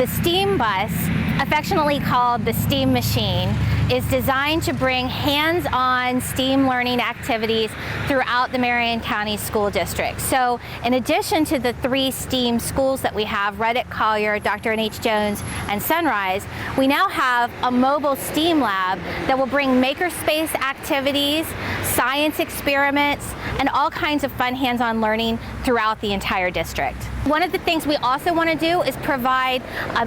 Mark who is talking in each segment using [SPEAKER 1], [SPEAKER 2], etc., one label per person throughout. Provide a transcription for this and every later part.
[SPEAKER 1] The STEAM bus, affectionately called the STEAM machine, is designed to bring hands-on STEAM learning activities throughout the Marion County School District. So in addition to the 3 STEAM schools that we have, Reddick, Collier, Dr. N.H. Jones, and Sunrise, we now have a mobile STEAM lab that will bring makerspace activities, science experiments, and all kinds of fun hands-on learning throughout the entire district. One of the things we also want to do is provide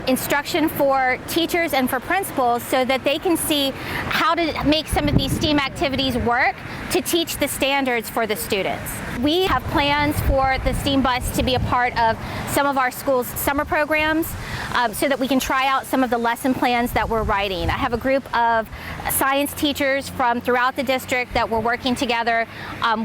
[SPEAKER 1] instruction for teachers and for principals so that they can see how to make some of these STEAM activities work to teach the standards for the students. We have plans for the STEAM bus to be a part of some of our schools' summer programs so that we can try out some of the lesson plans that we're writing. I have a group of science teachers from throughout the district that we're working together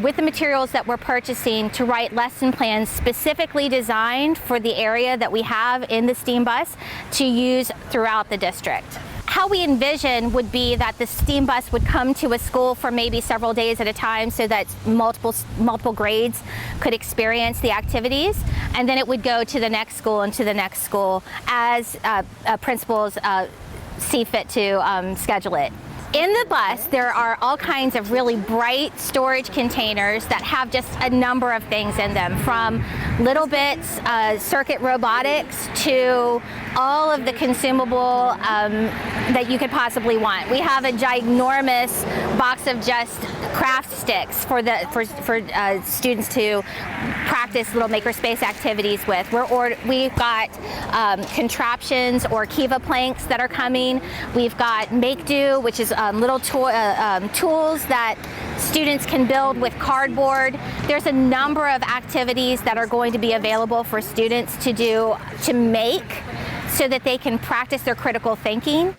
[SPEAKER 1] with the materials that we're purchasing to write lesson plans specifically designed for the area that we have in the STEAM bus to use throughout the district. How we envision would be that the STEAM bus would come to a school for maybe several days at a time so that multiple grades could experience the activities, and then it would go to the next school and to the next school as principals see fit to schedule it. In the bus, there are all kinds of really bright storage containers that have just a number of things in them, from little bits, circuit robotics, to all of the consumable that you could possibly want. We have a ginormous box of just craft sticks for students to practice little makerspace activities with. We've got contraptions or Kiva planks that are coming. We've got Make Do, which is little tools that students can build with cardboard. There's a number of activities that are going to be available for students to do, to make, so that they can practice their critical thinking.